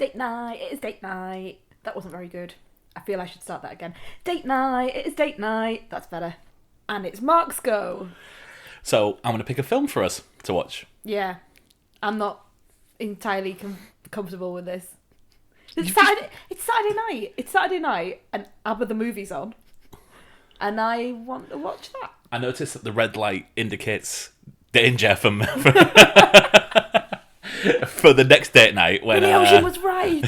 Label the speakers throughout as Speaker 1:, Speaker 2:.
Speaker 1: date night, it is date night. That wasn't very good. I feel I should start that again. Date night, it is date night. That's better. And it's Mark's go.
Speaker 2: So I'm going to pick a film for us to watch.
Speaker 1: Yeah. I'm not entirely comfortable with this. It's Saturday night. It's Saturday night and ABBA the movie's on. And I want to watch that.
Speaker 2: I noticed that the red light indicates danger for the next date night. When
Speaker 1: the ocean was right.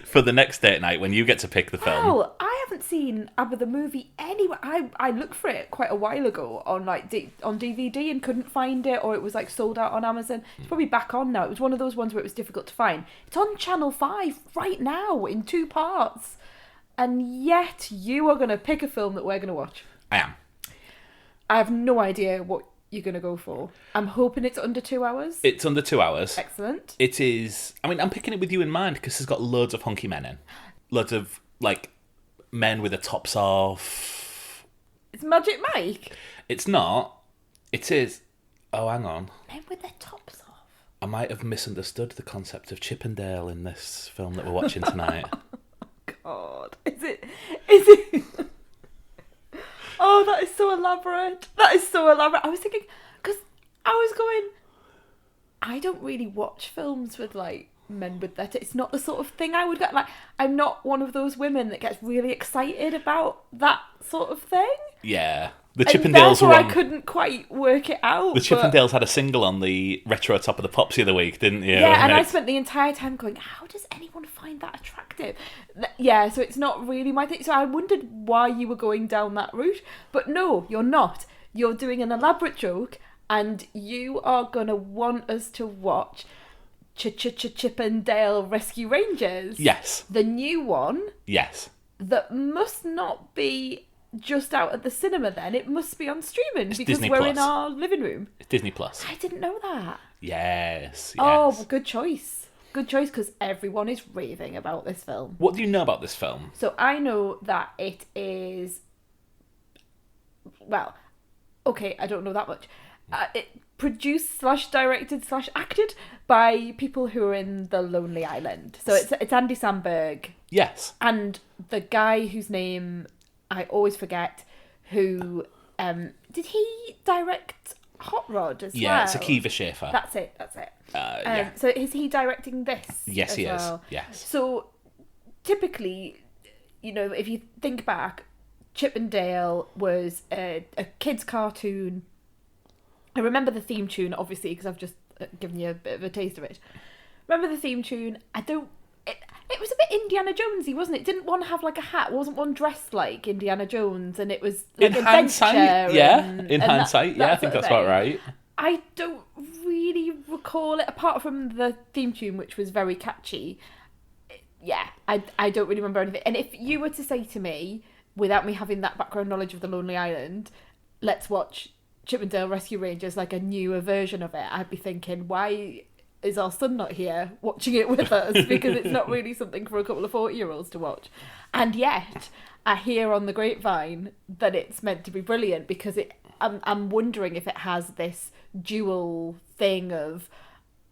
Speaker 2: For the next date night when you get to pick the film.
Speaker 1: Oh, I haven't seen ABBA the movie anywhere. I looked for it quite a while ago on on DVD and couldn't find it, or it was like sold out on Amazon. It's probably back on now. It was one of those ones where it was difficult to find. It's on Channel 5 right now in 2 parts. And yet you are going to pick a film that we're going to watch.
Speaker 2: I am.
Speaker 1: I have no idea what you're going to go for. I'm hoping it's under 2 hours.
Speaker 2: It's under 2 hours.
Speaker 1: Excellent.
Speaker 2: It is. I mean, I'm picking it with you in mind because it's got loads of hunky men in. Loads of, like, men with their tops off.
Speaker 1: It's Magic Mike.
Speaker 2: It's not. It is. Oh, hang on.
Speaker 1: Men with their tops off.
Speaker 2: I might have misunderstood the concept of Chippendale in this film that we're watching tonight.
Speaker 1: God. Is it? Oh, that is so elaborate. That is so elaborate. I was thinking, because I was going, I don't really watch films with, like, men with that. It's not the sort of thing I would get. Like, I'm not one of those women that gets really excited about that sort of thing.
Speaker 2: Yeah. The
Speaker 1: And
Speaker 2: Chippendales were on...
Speaker 1: I couldn't quite work it out.
Speaker 2: The Chippendales had a single on the Retro Top of the Pops the other week, didn't you?
Speaker 1: Yeah, and I spent the entire time going, how does anyone find that attractive? Yeah, so it's not really my thing. So I wondered why you were going down that route. But no, you're not. You're doing an elaborate joke, and you are going to want us to watch Chippendale Rescue Rangers.
Speaker 2: Yes.
Speaker 1: The new one.
Speaker 2: Yes.
Speaker 1: That must not be just out at the cinema then. It must be on streaming because
Speaker 2: Disney
Speaker 1: we're
Speaker 2: Plus.
Speaker 1: in our living room.
Speaker 2: It's Disney Plus.
Speaker 1: I didn't know that.
Speaker 2: Yes.
Speaker 1: Oh, well, good choice. Good choice, because everyone is raving about this film.
Speaker 2: What do you know about this film?
Speaker 1: So I know that it is... Well, okay, I don't know that much. It produced / directed / acted by people who are in The Lonely Island. So it's Andy Samberg.
Speaker 2: Yes.
Speaker 1: And the guy whose name I always forget, who... did he direct Hot Rod as well?
Speaker 2: Yeah, it's Akiva Schaffer.
Speaker 1: That's it.
Speaker 2: Yeah.
Speaker 1: So is he directing this?
Speaker 2: Yes, he
Speaker 1: well?
Speaker 2: is. Yes.
Speaker 1: So typically, you know, if you think back, Chippendale was a kid's cartoon. I remember the theme tune, obviously, because I've just given you a bit of a taste of it. Remember the theme tune? It was a bit Indiana Jonesy, wasn't it? Didn't one have like a hat? Wasn't one dressed like Indiana Jones? And it was like
Speaker 2: in hindsight, yeah. In hindsight, yeah, I think that's about right.
Speaker 1: I don't really recall it, apart from the theme tune, which was very catchy. Yeah, I don't really remember anything. And if you were to say to me, without me having that background knowledge of The Lonely Island, let's watch Chippendale Rescue Rangers, like a newer version of it, I'd be thinking, why is our son not here watching it with us? Because it's not really something for a couple of 40-year-olds to watch. And yet, I hear on the grapevine that it's meant to be brilliant, because I'm wondering if it has this dual thing of,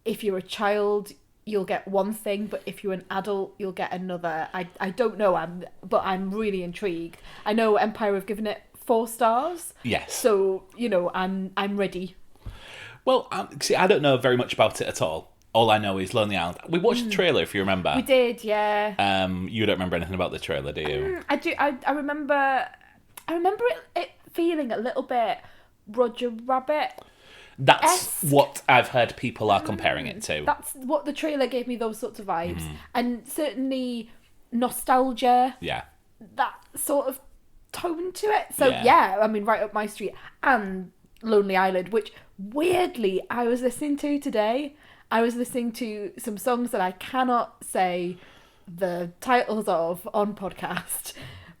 Speaker 1: if you're a child, you'll get one thing, but if you're an adult, you'll get another. I don't know, but I'm really intrigued. I know Empire have given it 4 stars.
Speaker 2: Yes.
Speaker 1: So, you know, I'm ready.
Speaker 2: Well, see, I don't know very much about it at all. All I know is Lonely Island. We watched the trailer, if you remember.
Speaker 1: We did, yeah.
Speaker 2: You don't remember anything about the trailer, do you?
Speaker 1: I do. I remember it feeling a little bit Roger Rabbit.
Speaker 2: That's what I've heard people are comparing it to.
Speaker 1: That's what the trailer gave me, those sorts of vibes. And certainly nostalgia.
Speaker 2: Yeah.
Speaker 1: That sort of tone to it. So yeah, I mean, right up my street. And Lonely Island, which weirdly I was listening to today. I was listening to some songs that I cannot say the titles of on podcast.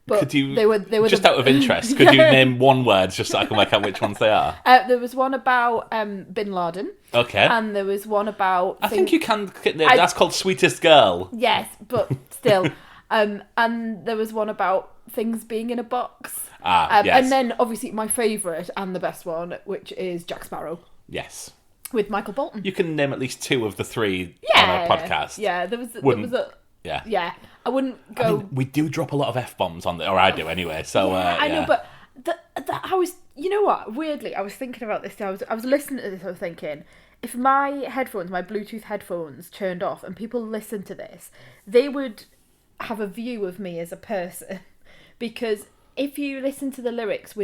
Speaker 1: But
Speaker 2: could you,
Speaker 1: they were
Speaker 2: just out of interest, could you name one word just so I can work out which ones they are?
Speaker 1: There was one about Bin Laden.
Speaker 2: Okay.
Speaker 1: And there was one about...
Speaker 2: I think you can... That's called Sweetest Girl.
Speaker 1: Yes, but still. And there was one about things being in a box.
Speaker 2: Yes.
Speaker 1: And then, obviously, my favourite and the best one, which is Jack Sparrow.
Speaker 2: Yes.
Speaker 1: with Michael Bolton.
Speaker 2: You can name at least 2 of the 3
Speaker 1: Yeah,
Speaker 2: on a podcast.
Speaker 1: Yeah, there was a
Speaker 2: Yeah.
Speaker 1: I wouldn't go.
Speaker 2: I mean, we do drop a lot of F-bombs on there, or I do anyway. So
Speaker 1: I know, but I was, you know what? Weirdly, I was thinking about this. I was listening to this. I was thinking, if my Bluetooth headphones, turned off, and people listened to this, they would have a view of me as a person, because if you listen to the lyrics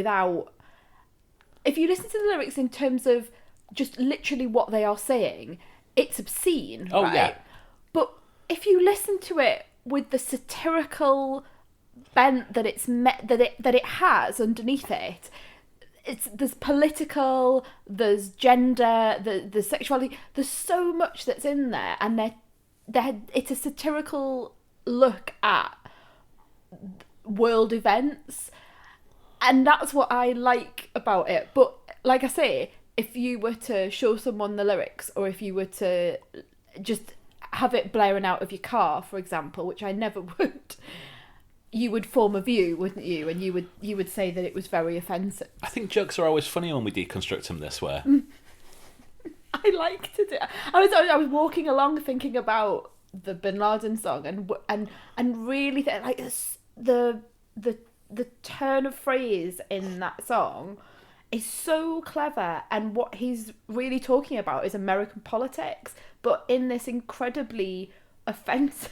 Speaker 1: in terms of just literally what they are saying, it's obscene.
Speaker 2: Oh,
Speaker 1: right?
Speaker 2: yeah.
Speaker 1: But if you listen to it with the satirical bent that it has underneath it, there's political, there's gender, there's sexuality, there's so much that's in there, and it's a satirical look at world events, and that's what I like about it. But like I say, if you were to show someone the lyrics, or if you were to just have it blaring out of your car, for example, which I never would, you would form a view, wouldn't you? And you would say that it was very offensive.
Speaker 2: I think jokes are always funny when we deconstruct them this way.
Speaker 1: I like to do. I was walking along thinking about the Bin Laden song and really like the turn of phrase in that song is so clever, and what he's really talking about is American politics, but in this incredibly offensive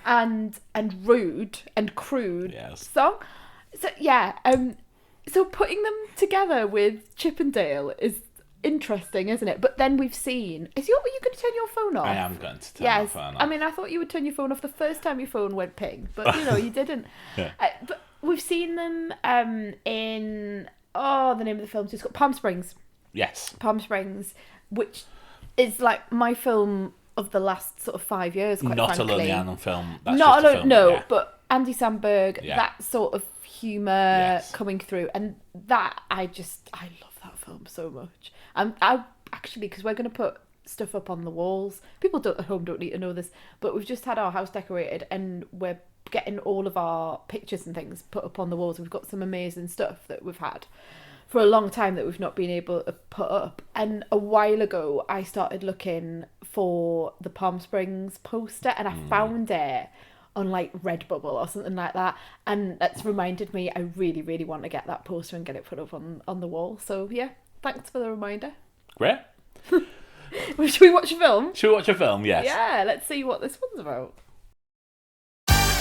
Speaker 1: and rude and crude song. So yeah, so putting them together with Chippendale is interesting, isn't it? But then we've seen. Are you going to turn your phone off?
Speaker 2: I am going to turn my phone off.
Speaker 1: I mean, I thought you would turn your phone off the first time your phone went ping, but you didn't.
Speaker 2: Yeah.
Speaker 1: But we've seen them in the name of the film is called Palm Springs.
Speaker 2: Yes.
Speaker 1: Palm Springs, which is like my film of the last sort of 5 years. Quite
Speaker 2: Not
Speaker 1: frankly.
Speaker 2: a Lonely Island film. That's
Speaker 1: Not
Speaker 2: just a
Speaker 1: alone,
Speaker 2: film,
Speaker 1: no,
Speaker 2: yeah.
Speaker 1: but Andy Samberg, that sort of humour coming through, and that I love that film so much. I actually, because we're going to put stuff up on the walls. People at home don't need to know this, but we've just had our house decorated, and we're getting all of our pictures and things put up on the walls. We've got some amazing stuff that we've had for a long time that we've not been able to put up. And a while ago, I started looking for the Palm Springs poster, and I found it on like Redbubble or something like that, and that's reminded me I really, really want to get that poster and get it put up on the wall. So yeah, thanks for the reminder.
Speaker 2: Great.
Speaker 1: Should we watch a film?
Speaker 2: Should we watch a film? Yes.
Speaker 1: Yeah, let's see what this one's about.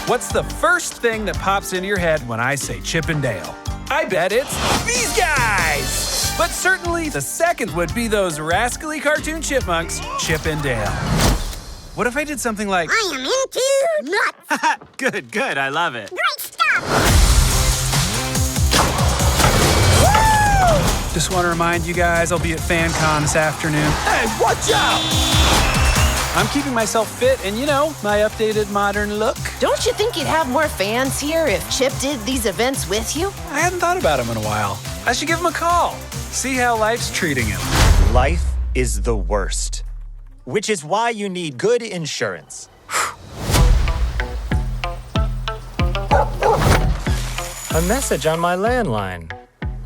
Speaker 3: What's the first thing that pops into your head when I say Chip and Dale? I bet it's these guys! But certainly the second would be those rascally cartoon chipmunks, Chip and Dale. What if I did something like...
Speaker 4: I am into nuts!
Speaker 3: Good, I love it.
Speaker 4: Great stuff!
Speaker 3: Woo! Just want to remind you guys I'll be at FanCon this afternoon. Hey, watch out! I'm keeping myself fit and, my updated modern look.
Speaker 5: Don't you think you'd have more fans here if Chip did these events with you?
Speaker 3: I hadn't thought about him in a while. I should give him a call. See how life's treating him.
Speaker 6: Life is the worst, which is why you need good insurance. A message on my landline.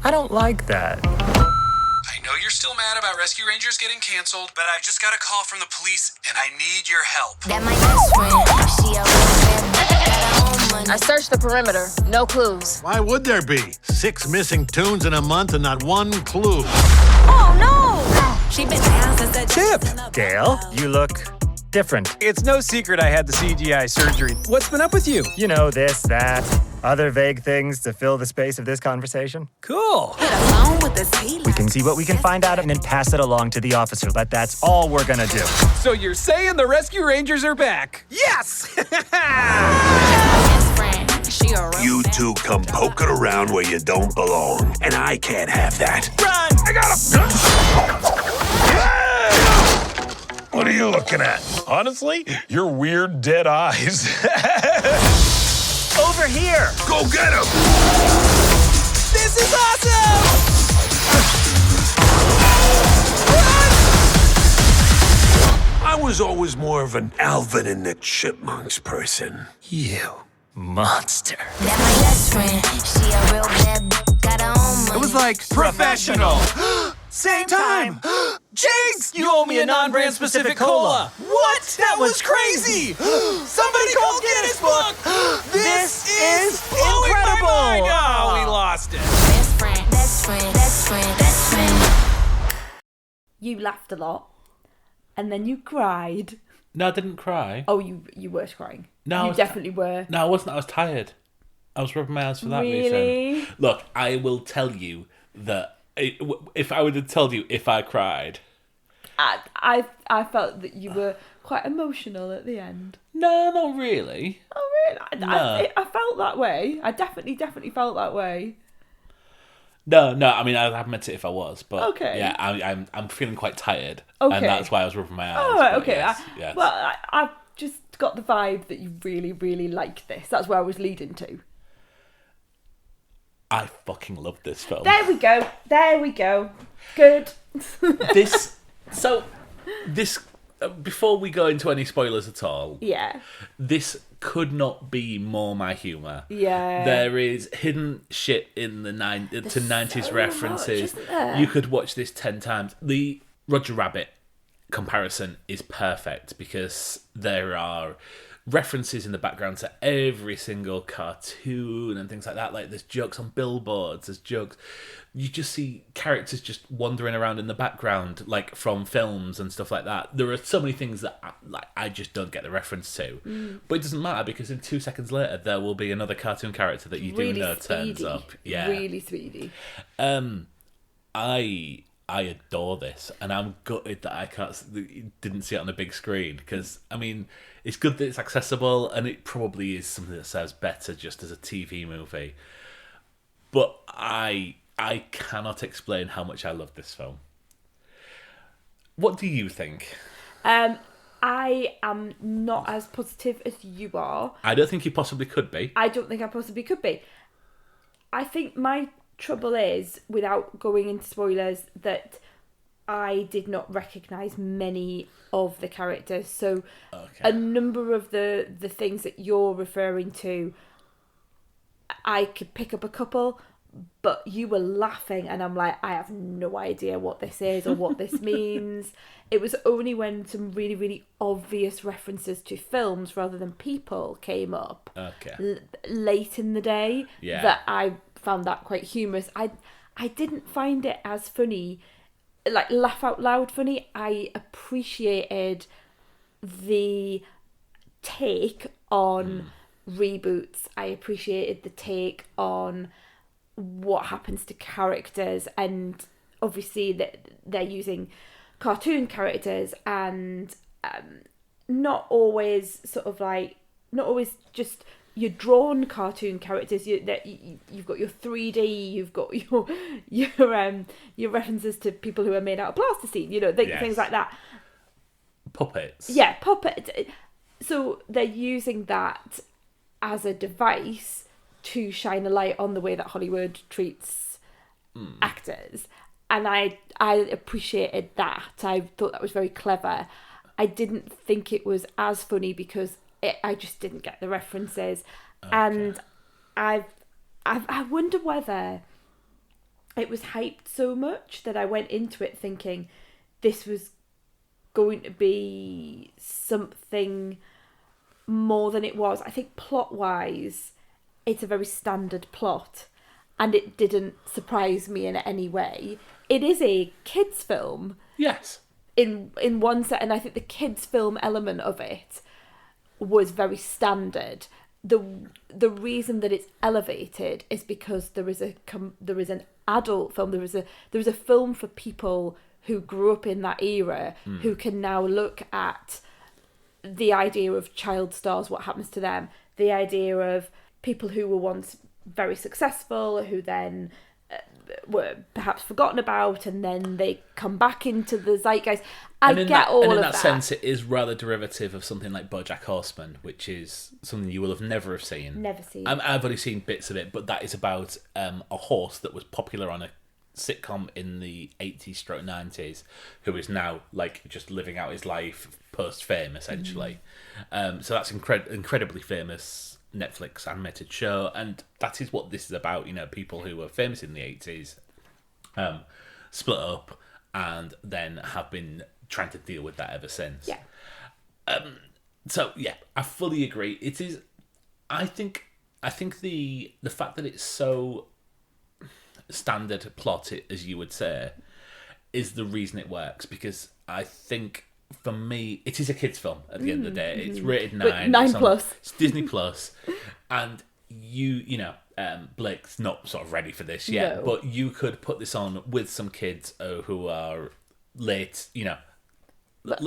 Speaker 6: I don't like that.
Speaker 3: I know you're still mad about Rescue Rangers getting canceled, but I've just got a call from the police, and I need your help.
Speaker 4: That my best friend, she always
Speaker 5: I searched the perimeter. No clues.
Speaker 7: Why would there be? 6 missing tunes in a month and not one clue.
Speaker 5: Oh, no! She been down since the
Speaker 3: Chip!
Speaker 6: Dale, you look different.
Speaker 3: It's no secret I had the CGI surgery. What's been up with you?
Speaker 6: You know, this, that, other vague things to fill the space of this conversation.
Speaker 3: Cool.
Speaker 6: We can see what we can find out and then pass it along to the officer, but that's all we're gonna do.
Speaker 3: So you're saying the Rescue Rangers are back? Yes!
Speaker 8: You two come poking around where you don't belong, and I can't have that.
Speaker 3: Run! I got him!
Speaker 8: What are you looking at? Honestly, your weird dead eyes.
Speaker 6: Over here!
Speaker 8: Go get him!
Speaker 3: This is awesome!
Speaker 8: I was always more of an Alvin and the Chipmunks person.
Speaker 6: You monster.
Speaker 4: That my best friend, she a real bad got her own money.
Speaker 3: It was like professional. Same time! Jinx! You owe me a non-brand specific cola! What? That was crazy! Somebody call Guinness Book! This is incredible! Oh, we lost it.
Speaker 4: Best friend, best friend, best friend, best friend.
Speaker 1: You laughed a lot, and then you cried.
Speaker 2: No, I didn't cry.
Speaker 1: Oh, you were crying.
Speaker 2: No,
Speaker 1: you definitely were.
Speaker 2: No, I wasn't. I was tired. I was rubbing my eyes for that
Speaker 1: Really?
Speaker 2: reason. Look, I will tell you that if I would have told you if I cried.
Speaker 1: I felt that you were quite emotional at the end.
Speaker 2: No, not really.
Speaker 1: Oh, really?
Speaker 2: No.
Speaker 1: I felt that way. I definitely felt that way.
Speaker 2: No. I mean, I'd admit it if I was, but
Speaker 1: Okay.
Speaker 2: yeah, I'm feeling quite tired,
Speaker 1: Okay.
Speaker 2: and that's why I was rubbing my eyes.
Speaker 1: Oh, right,
Speaker 2: but
Speaker 1: okay.
Speaker 2: yes.
Speaker 1: Well, I've just got the vibe that you really, really like this. That's where I was leading to.
Speaker 2: I fucking love this film.
Speaker 1: There we go. Good.
Speaker 2: This before we go into any spoilers at all,
Speaker 1: Yeah.
Speaker 2: this could not be more my humour.
Speaker 1: Yeah.
Speaker 2: There is hidden shit in the 90s
Speaker 1: so
Speaker 2: references.
Speaker 1: much, isn't there?
Speaker 2: You could watch this 10 times. The Roger Rabbit comparison is perfect because there are references in the background to every single cartoon and things like that. Like, there's jokes on billboards, there's jokes. You just see characters just wandering around in the background, like from films and stuff like that. There are so many things that I just don't get the reference to. But it doesn't matter because in 2 seconds later, there will be another cartoon character that you
Speaker 1: Really
Speaker 2: do know turns
Speaker 1: speedy.
Speaker 2: up. Yeah.
Speaker 1: Really speedy.
Speaker 2: I adore this, and I'm gutted that I didn't see it on a big screen because I mean it's good that it's accessible, and it probably is something that serves better just as a TV movie. But I cannot explain how much I love this film. What do you think?
Speaker 1: I am not as positive as you are.
Speaker 2: I don't think you possibly could be.
Speaker 1: I don't think I possibly could be. I think my trouble is, without going into spoilers, that I did not recognise many of the characters. So a number of the things that you're referring to, I could pick up a couple, but you were laughing and I'm like, I have no idea what this is or what this means. It was only when some really, really obvious references to films rather than people came up late in the day that I found that quite humorous. I didn't find it as funny, like laugh out loud funny. I appreciated the take on reboots. I appreciated the take on what happens to characters, and obviously that they're using cartoon characters and not always just your drawn cartoon characters. You've got your 3D, you've got your references to people who are made out of plasticine, things like that.
Speaker 2: Puppets.
Speaker 1: Yeah, puppets. So they're using that as a device to shine a light on the way that Hollywood treats actors. And I appreciated that. I thought that was very clever. I didn't think it was as funny because I just didn't get the references. And I wonder whether it was hyped so much that I went into it thinking this was going to be something more than it was. I think plot-wise, it's a very standard plot, and it didn't surprise me in any way. It is a kids' film.
Speaker 2: Yes.
Speaker 1: In one set, and I think the kids' film element of it was very standard. The reason that it's elevated is because there is an adult film. There is a film for people who grew up in that era who can now look at the idea of child stars, what happens to them, the idea of people who were once very successful, who then were perhaps forgotten about, and then they come back into the zeitgeist. And in that
Speaker 2: sense, it is rather derivative of something like BoJack Horseman, which is something you will have never seen.
Speaker 1: Never seen.
Speaker 2: I've only seen bits of it, but that is about a horse that was popular on a sitcom in the 80s/90s, who is now like just living out his life post-fame, essentially. So that's incredibly famous Netflix animated show, and that is what this is about. People who were famous in the 80s split up and then have been trying to deal with that ever since.
Speaker 1: Yeah.
Speaker 2: So yeah, I fully agree. It is. I think the fact that it's so standard plot, as you would say, is the reason it works, because I think for me it is a kids film at the end of the day. It's rated 9.
Speaker 1: But 9 plus.
Speaker 2: It's Disney Plus, and you know, Blake's not sort of ready for this yet,
Speaker 1: No.
Speaker 2: but you could put this on with some kids who are late, you know,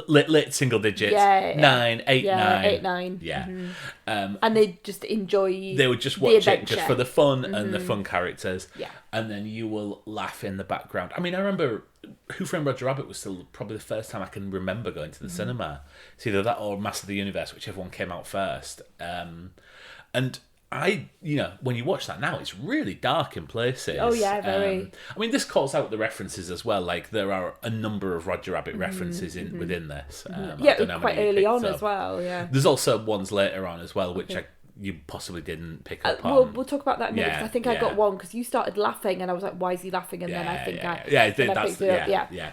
Speaker 2: late single digits,
Speaker 1: Yeah, yeah.
Speaker 2: 9, 8,
Speaker 1: Yeah,
Speaker 2: 9.
Speaker 1: 8, 9.
Speaker 2: Yeah.
Speaker 1: And they just enjoy
Speaker 2: They would just
Speaker 1: the
Speaker 2: watch it
Speaker 1: adventure.
Speaker 2: just for the fun and the fun characters.
Speaker 1: Yeah.
Speaker 2: And then you will laugh in the background. I mean, I remember Who Framed Roger Rabbit was still probably the first time I can remember going to the cinema. It's either that or Master of the Universe, whichever one came out first. And you know, when you watch that now, it's really dark in places.
Speaker 1: Oh, yeah, very.
Speaker 2: I mean, this calls out the references as well. Like, there are a number of Roger Rabbit references within this. I
Speaker 1: Yeah,
Speaker 2: don't know how
Speaker 1: quite
Speaker 2: many you
Speaker 1: early on
Speaker 2: picked
Speaker 1: as
Speaker 2: up.
Speaker 1: well, yeah.
Speaker 2: There's also ones later on as well, which you possibly didn't pick up on.
Speaker 1: We'll talk about that in a minute, 'cause I think I got one because you started laughing and I was like, why is he laughing? And then I think I picked it up.
Speaker 2: Yeah.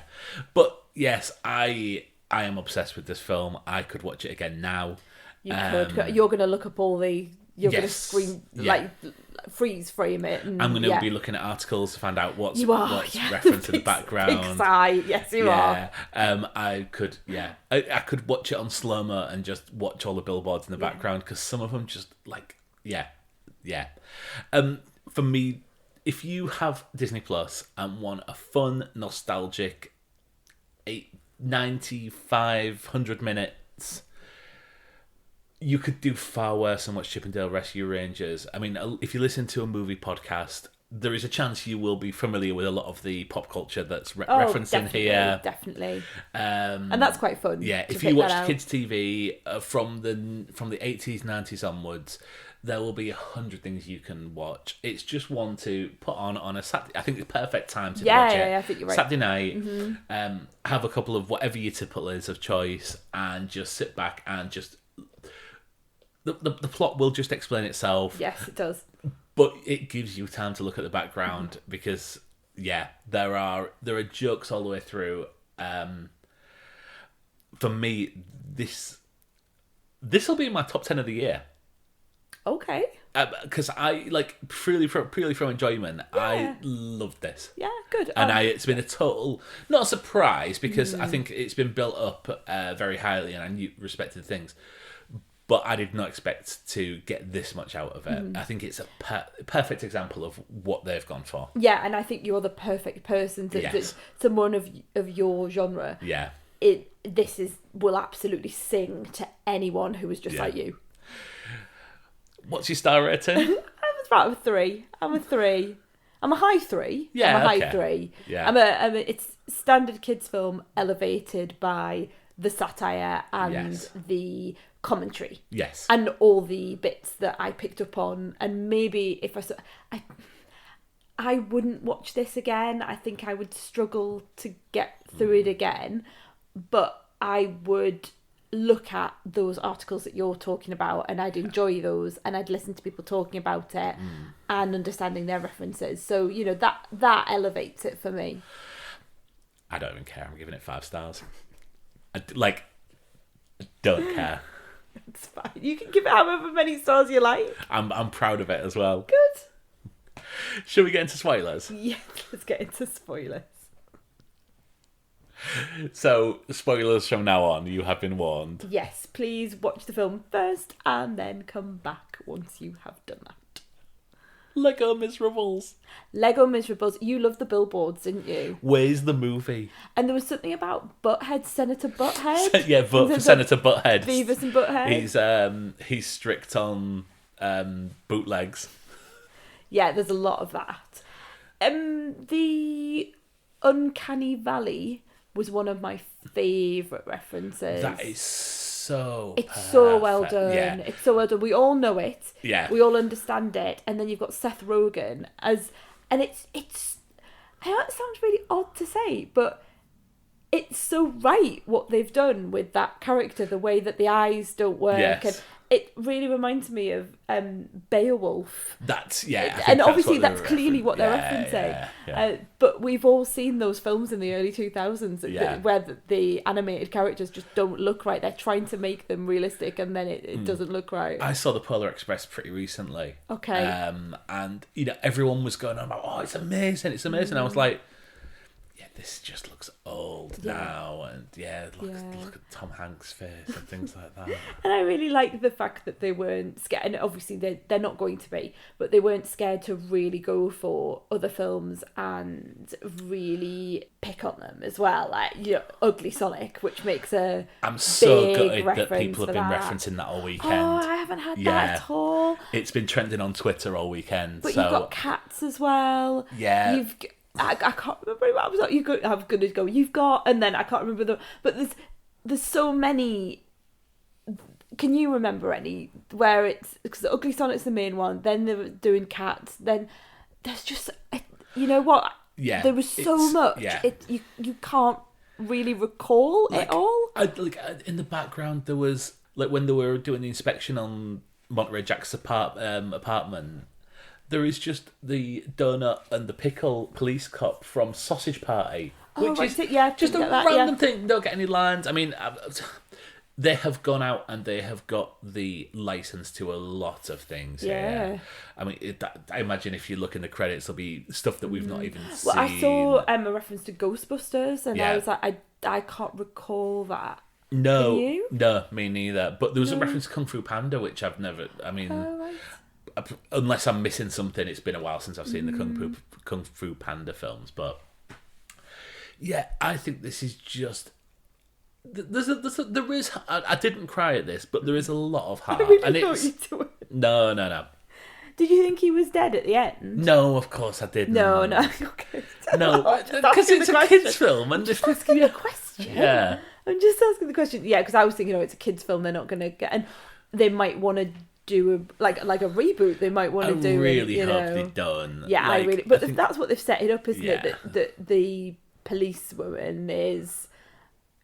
Speaker 2: But yes, I am obsessed with this film. I could watch it again now.
Speaker 1: You could. You're going to look up all the... You're going to
Speaker 2: Yes,
Speaker 1: screen,
Speaker 2: yeah.
Speaker 1: like, freeze frame it. And,
Speaker 2: I'm going to be looking at articles to find out what's
Speaker 1: You are, yeah.
Speaker 2: referenced in the
Speaker 1: Big
Speaker 2: background.
Speaker 1: sigh. Yes, you are.
Speaker 2: I could, I could watch it on slow-mo and just watch all the billboards in the background, because some of them just like, yeah. For me, if you have Disney Plus and want a fun, nostalgic 95-100 minutes, you could do far worse than watch Chip and Dale Rescue Rangers. I mean, if you listen to a movie podcast, there is a chance you will be familiar with a lot of the pop culture that's referenced in here.
Speaker 1: Definitely. And that's quite fun.
Speaker 2: Yeah,
Speaker 1: to
Speaker 2: if
Speaker 1: pick
Speaker 2: you watch
Speaker 1: that out.
Speaker 2: kids' TV from the 80s, 90s onwards, there will be 100 things you can watch. It's just one to put on a Saturday. I think it's the perfect time to watch it.
Speaker 1: Yeah, I think you're right.
Speaker 2: Saturday night, have a couple of whatever your typical is of choice, and just sit back and just... The plot will just explain itself.
Speaker 1: Yes, it does.
Speaker 2: But it gives you time to look at the background, because there are jokes all the way through. For me, this will be in my top 10 of the year.
Speaker 1: Okay.
Speaker 2: Because I like purely from enjoyment. I loved this.
Speaker 1: Yeah, good.
Speaker 2: And it's been a total, not a surprise, because I think it's been built up very highly, and I respected things. But I did not expect to get this much out of it. I think it's a perfect example of what they've gone for.
Speaker 1: Yeah, and I think you're the perfect person to someone of your genre.
Speaker 2: Yeah.
Speaker 1: This will absolutely sing to anyone who is just like you.
Speaker 2: What's your star rating?
Speaker 1: I'm about a 3. I'm a 3. I'm a high 3.
Speaker 2: Yeah,
Speaker 1: I'm a high
Speaker 2: okay.
Speaker 1: 3.
Speaker 2: Yeah.
Speaker 1: It's standard kids film elevated by the satire and the commentary.
Speaker 2: Yes.
Speaker 1: And all the bits that I picked up on, and maybe if I wouldn't watch this again. I think I would struggle to get through it again, but I would look at those articles that you're talking about, and I'd enjoy those, and I'd listen to people talking about it and understanding their references. So, you know, that elevates it for me.
Speaker 2: I don't even care. I'm giving it 5 stars. I don't care.
Speaker 1: It's fine. You can give it however many stars you like.
Speaker 2: I'm proud of it as well.
Speaker 1: Good.
Speaker 2: Shall we get into spoilers?
Speaker 1: Yeah, let's get into spoilers.
Speaker 2: So, spoilers from now on. You have been warned.
Speaker 1: Yes, please watch the film first and then come back once you have done that.
Speaker 2: Lego Miserables.
Speaker 1: Lego Miserables. You loved the billboards, didn't you?
Speaker 2: Where's the movie?
Speaker 1: And there was something about Butthead, Senator Butthead.
Speaker 2: Yeah, vote for Senator Butthead.
Speaker 1: Beavis and Butthead.
Speaker 2: He's strict on bootlegs.
Speaker 1: Yeah, there's a lot of that. The Uncanny Valley was one of my favourite references.
Speaker 2: That is so
Speaker 1: so well done.
Speaker 2: Yeah.
Speaker 1: It's so well done. We all know it.
Speaker 2: Yeah.
Speaker 1: We all understand it. And then you've got Seth Rogen and it's I know it sounds really odd to say, but it's so right what they've done with that character, the way that the eyes don't work.
Speaker 2: Yes.
Speaker 1: And it really reminds me of Beowulf.
Speaker 2: That's, yeah. I think
Speaker 1: And obviously
Speaker 2: what
Speaker 1: that's
Speaker 2: they're
Speaker 1: clearly what they're referencing. But we've all seen those films in the early 2000s where the animated characters just don't look right. They're trying to make them realistic and then it doesn't look right.
Speaker 2: I saw the Polar Express pretty recently.
Speaker 1: Okay.
Speaker 2: And, everyone was going on about, oh, it's amazing, it's amazing. I was like, yeah, this just looks old now. And, look at Tom Hanks' face and things like that.
Speaker 1: And I really like the fact that they weren't scared, and obviously they're not going to be, but they weren't scared to really go for other films and really pick on them as well. Like, Ugly Sonic, which makes a
Speaker 2: I'm so
Speaker 1: big
Speaker 2: gutted that people have been
Speaker 1: that.
Speaker 2: referencing that all weekend.
Speaker 1: Oh, I haven't had that at all.
Speaker 2: It's been trending on Twitter all weekend.
Speaker 1: But you've got Cats as well.
Speaker 2: Yeah.
Speaker 1: I can't remember what I was like. I'm gonna go. You've got, and then I can't remember the. But there's so many. Can you remember any where it's because Ugly Sonic's the main one? Then they were doing Cats. Then there's just you know what?
Speaker 2: Yeah,
Speaker 1: there was so much.
Speaker 2: Yeah.
Speaker 1: You can't really recall it all.
Speaker 2: In the background, there was when they were doing the inspection on Monterey Jack's apartment. There is just the donut and the pickle police cop from Sausage Party, which is just a random thing. Don't get any lines. I mean, they have gone out and they have got the license to a lot of things. Yeah, I mean, I imagine if you look in the credits, there'll be stuff that we've not even seen.
Speaker 1: Well, I saw a reference to Ghostbusters, and I was like, I can't recall that.
Speaker 2: No,
Speaker 1: Can you?
Speaker 2: No, me neither. But there was a reference to Kung Fu Panda, which I've never. I mean. Unless I'm missing something, it's been a while since I've seen the Kung Fu Panda films. But yeah, I think this is just there is. I didn't cry at this, but there is a lot of heart.
Speaker 1: I really
Speaker 2: and
Speaker 1: thought
Speaker 2: it's
Speaker 1: you would.
Speaker 2: No.
Speaker 1: Did you think he was dead at the end?
Speaker 2: No, of course I didn't.
Speaker 1: No. Okay.
Speaker 2: No, because it's a kids' film, and
Speaker 1: just asking the question.
Speaker 2: Yeah,
Speaker 1: I'm just asking the question. Yeah, because I was thinking, it's a kids' film. They're not going to get, and they might want to do a reboot. They might want to do.
Speaker 2: I really hope they don't.
Speaker 1: Yeah, I really. But that's what they've set it up, isn't it? That the policewoman is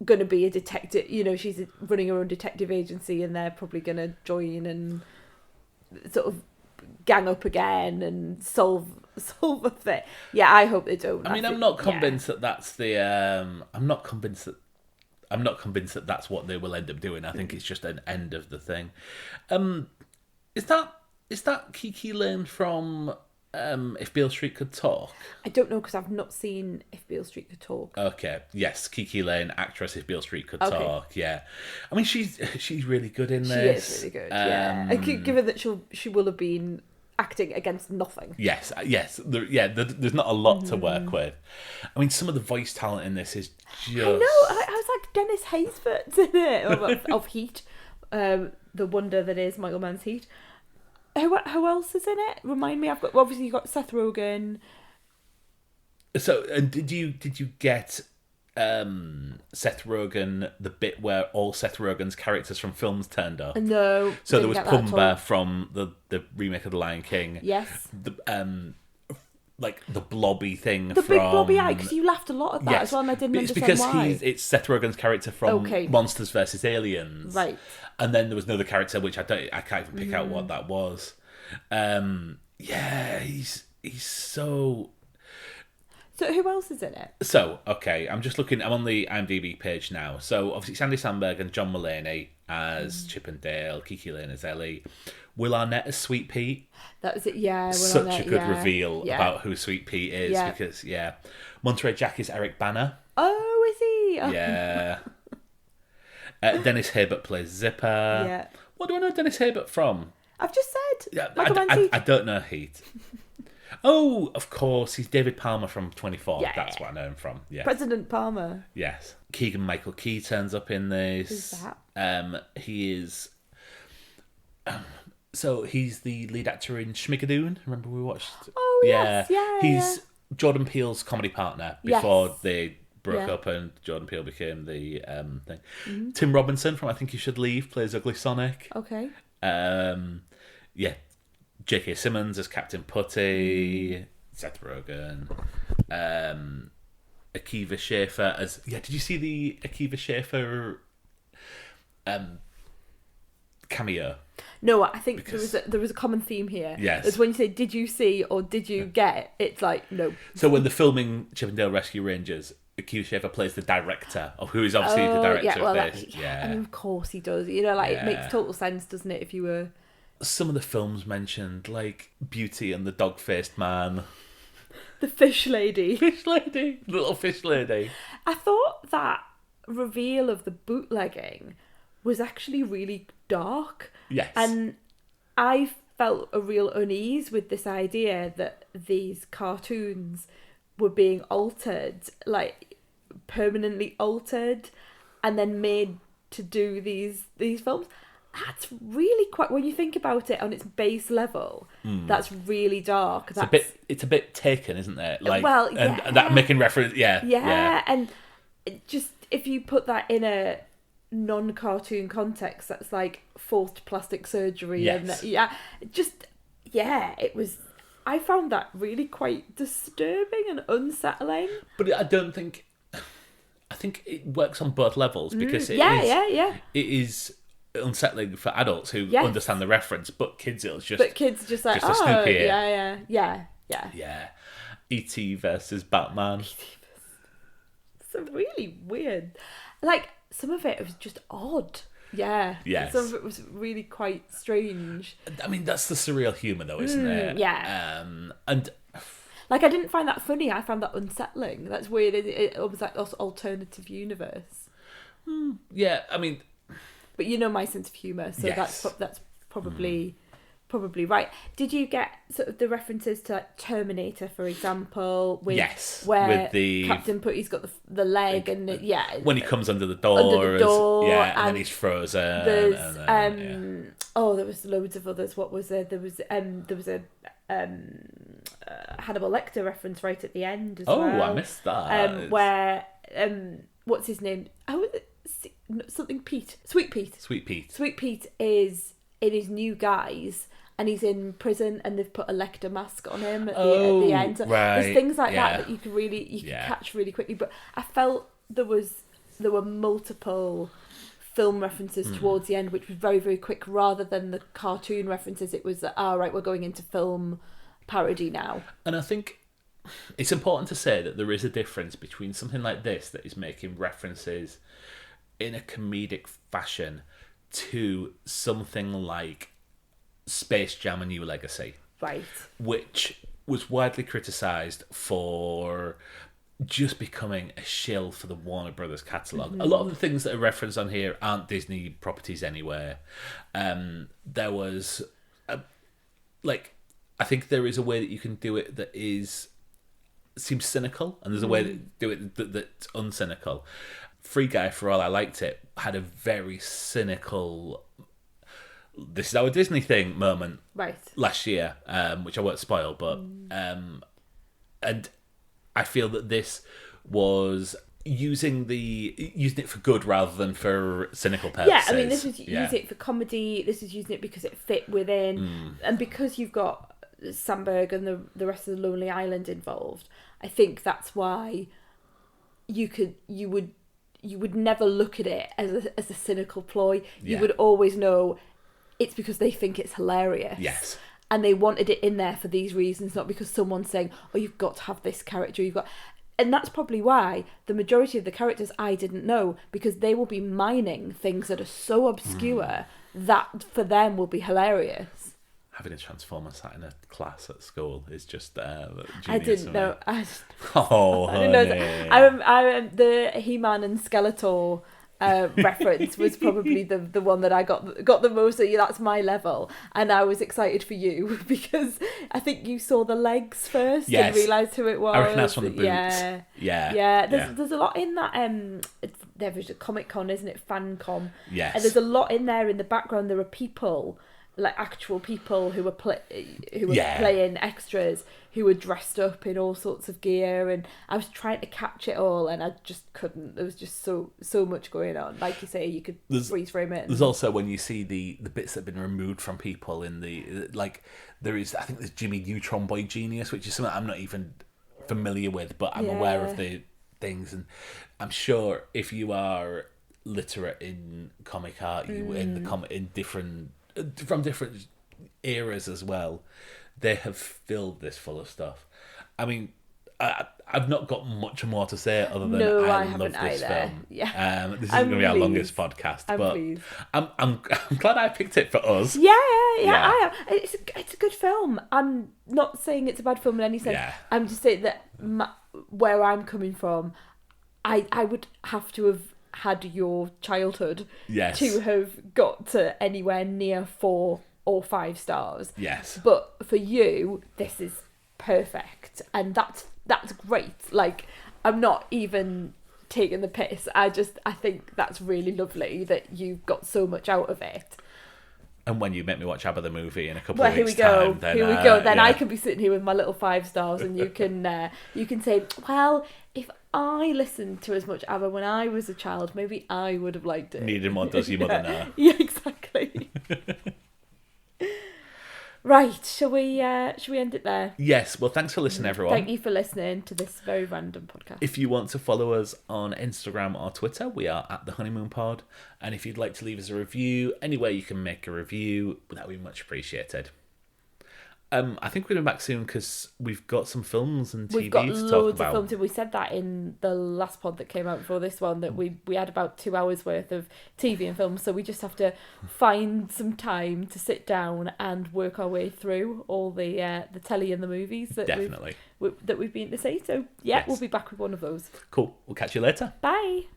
Speaker 1: going to be a detective. She's running her own detective agency, and they're probably going to join and sort of gang up again and solve a thing. Yeah, I hope they don't.
Speaker 2: I mean, I'm not convinced that that's the. I'm not convinced that that's what they will end up doing. I think it's just an end of the thing. Is that Kiki Lane from If Beale Street Could Talk?
Speaker 1: I don't know because I've not seen If Beale Street Could Talk.
Speaker 2: Okay, yes, Kiki Lane, actress If Beale Street Could Talk. Yeah, I mean she's really good in this.
Speaker 1: She is really good. Yeah, given that she will have been acting against nothing.
Speaker 2: Yes. There's not a lot to work with. I mean, some of the voice talent in this is just.
Speaker 1: I know. I was like Dennis Haysbert's in it of Heat, the wonder that is Michael Mann's Heat. Who else is in it? Remind me. Obviously you got Seth Rogen.
Speaker 2: So, and did you get Seth Rogen, the bit where all Seth Rogen's characters from films turned up?
Speaker 1: No.
Speaker 2: So there was Pumbaa from the remake of The Lion King.
Speaker 1: Yes.
Speaker 2: The blobby thing
Speaker 1: the
Speaker 2: from...
Speaker 1: big blobby eye, because you laughed a lot at that as well, and I didn't understand why.
Speaker 2: It's because it's Seth Rogen's character from Monsters vs. Aliens.
Speaker 1: Right.
Speaker 2: And then there was another character, which I can't even pick out what that was. He's so...
Speaker 1: So who else is in it?
Speaker 2: So, okay, I'm on the IMDb page now. So, obviously, it's Andy Samberg and John Mulaney as Chip and Dale, Kiki Lane as Ellie, Will Arnett as Sweet Pete.
Speaker 1: That was it, yeah. Will
Speaker 2: Such
Speaker 1: Arnett,
Speaker 2: a good reveal about who Sweet Pete is, because, Monterey Jack is Eric Bana.
Speaker 1: Oh, is he? Oh.
Speaker 2: Yeah. Dennis Haybert plays Zipper.
Speaker 1: Yeah.
Speaker 2: What do I know Dennis Haybert from?
Speaker 1: I've just said.
Speaker 2: Yeah, I don't know Heat. Oh, of course, he's David Palmer from 24.
Speaker 1: Yeah.
Speaker 2: That's what I know him from. Yeah.
Speaker 1: President Palmer.
Speaker 2: Yes. Keegan-Michael Key turns up in this.
Speaker 1: Who's that?
Speaker 2: He is... so he's the lead actor in Schmigadoon. Remember we watched...
Speaker 1: Oh, yes. Yeah.
Speaker 2: He's Jordan Peele's comedy partner before they broke up and Jordan Peele became the thing. Mm-hmm. Tim Robinson from I Think You Should Leave plays Ugly Sonic.
Speaker 1: Okay.
Speaker 2: J.K. Simmons as Captain Putty. Seth Rogen. Akiva Schaffer as... Yeah, did you see the Akiva Schaffer cameo?
Speaker 1: No, I think there was a common theme here.
Speaker 2: Yes.
Speaker 1: It's when you say, did you see or did you get, it's like, no.
Speaker 2: So when they're filming Chippendale Rescue Rangers, Akiva Schaffer plays the director, who is obviously the director of this.
Speaker 1: I mean, of course he does. You know, like, it makes total sense, doesn't it, if you were...
Speaker 2: Some of the films mentioned, like Beauty and the Dog-Faced Man.
Speaker 1: The Fish Lady.
Speaker 2: Fish Lady. Little Fish Lady.
Speaker 1: I thought that reveal of the bootlegging was actually really dark.
Speaker 2: Yes.
Speaker 1: And I felt a real unease with this idea that these cartoons were being altered, like permanently altered, and then made to do these films. That's really quite, when you think about it on its base level, that's really dark.
Speaker 2: It's a bit Taken, isn't it? Like,
Speaker 1: well, yeah.
Speaker 2: And that making reference, yeah.
Speaker 1: And just, if you put that in a non-cartoon context, that's like forced plastic surgery.
Speaker 2: Yes.
Speaker 1: And it was, I found that really quite disturbing and unsettling.
Speaker 2: But I think it works on both levels, because it is unsettling for adults who understand the reference, but kids like,
Speaker 1: just a snoop here. Yeah.
Speaker 2: E.T. versus Batman.
Speaker 1: It's really weird. Like, some of it was just odd. Yeah.
Speaker 2: Yes.
Speaker 1: Some of it was really quite strange.
Speaker 2: I mean, that's the surreal humour, though, isn't it?
Speaker 1: Yeah.
Speaker 2: And
Speaker 1: like, I didn't find that funny. I found that unsettling. That's weird. It was like this alternative universe.
Speaker 2: Yeah, I mean,
Speaker 1: but you know my sense of humour, so
Speaker 2: yes.
Speaker 1: that's probably right. Did you get sort of the references to like Terminator, for example? Where
Speaker 2: the
Speaker 1: Captain Putty's got the leg, and
Speaker 2: when he comes under the door, and then he's frozen.
Speaker 1: There's there was loads of others. What was there? There was a Hannibal Lecter reference right at the end as well.
Speaker 2: Oh, I missed that.
Speaker 1: Where what's his name? Something Pete. Sweet Pete. Sweet Pete is in his New Guise, and he's in prison, and they've put a Lecter mask on him at the end. So
Speaker 2: right.
Speaker 1: There's things like that you can catch really quickly. But I felt there were multiple film references towards the end, which was very, very quick, rather than the cartoon references. It was right, we're going into film parody now.
Speaker 2: And I think it's important to say that there is a difference between something like this that is making references in a comedic fashion to something like Space Jam: A New Legacy,
Speaker 1: right?
Speaker 2: Which was widely criticised for just becoming a shill for the Warner Brothers catalogue. A lot of the things that are referenced on here aren't Disney properties anyway. There was I think there is a way that you can do it that seems cynical, and there's a way to do it that's uncynical. Free Guy, for all I liked it, had a very cynical, this is our Disney thing moment last year, which I won't spoil, but and I feel that this was using it for good rather than for cynical purposes.
Speaker 1: Yeah, I mean, this was using it for comedy. This is using it because it fit within, and because you've got Sandberg and the rest of the Lonely Island involved. I think that's why you would never look at it as a cynical ploy. You would always know it's because they think it's hilarious.
Speaker 2: Yes.
Speaker 1: And they wanted it in there for these reasons, not because someone's saying, oh, you've got to have this character. And that's probably why the majority of the characters I didn't know, because they will be mining things that are so obscure that for them will be hilarious.
Speaker 2: Having a Transformer sat in a class at school is just genius.
Speaker 1: I didn't know. I
Speaker 2: didn't
Speaker 1: know. I the He-Man and Skeletor reference was probably the one that I got the most. So that's my level, and I was excited for you because I think you saw the legs first and realised who it was.
Speaker 2: I reckon that's from the boots.
Speaker 1: Yeah. There's a lot in that. There was a Comic-Con, isn't it? FanCon.
Speaker 2: Yes.
Speaker 1: And there's a lot in there in the background. There are people, like actual people who were playing extras, who were dressed up in all sorts of gear, and I was trying to catch it all, and I just couldn't. There was just so much going on. Like you say, you could freeze frame it.
Speaker 2: There's also when you see the bits that have been removed from people in the there's Jimmy Neutron Boy Genius, which is something I'm not even familiar with, but I'm aware of the things, and I'm sure if you are literate in comic art, you in different from different eras as well, they have filled this full of stuff. I mean, I've not got much more to say other than I love this film.
Speaker 1: Yeah.
Speaker 2: This is going to be our longest podcast, but I'm glad I picked it for us.
Speaker 1: Yeah. I am. It's a good film. I'm not saying it's a bad film in any sense.
Speaker 2: Yeah.
Speaker 1: I'm just saying that where I'm coming from, I would have to have had your childhood to have got to anywhere near 4 or 5 stars.
Speaker 2: Yes.
Speaker 1: But for you, this is perfect, and that's great. Like, I'm not even taking the piss. I think that's really lovely that you've got so much out of it.
Speaker 2: And when you make me watch ABBA the movie in a couple of weeks' time, then
Speaker 1: here we go. Then I can be sitting here with my little 5 stars, and you can say, well, if I listened to as much ABBA when I was a child, maybe I would have liked it.
Speaker 2: Needed more does your mother know.
Speaker 1: Yeah, exactly. Right, shall we end it there?
Speaker 2: Yes, well, thanks for listening, everyone.
Speaker 1: Thank you for listening to this very random podcast.
Speaker 2: If you want to follow us on Instagram or Twitter, we are at The Honeymoon Pod. And if you'd like to leave us a review, anywhere you can make a review, that would be much appreciated. I think we're going back soon because we've got some films and TV
Speaker 1: We've got
Speaker 2: to talk
Speaker 1: loads
Speaker 2: about.
Speaker 1: of films, and we said that in the last pod that came out before this one, that we had about 2 hours worth of TV and films, so we just have to find some time to sit down and work our way through all the telly and the movies that
Speaker 2: Definitely.
Speaker 1: we've been to see. So yeah,
Speaker 2: Yes.
Speaker 1: we'll be back with one of those.
Speaker 2: Cool. We'll catch you later.
Speaker 1: Bye.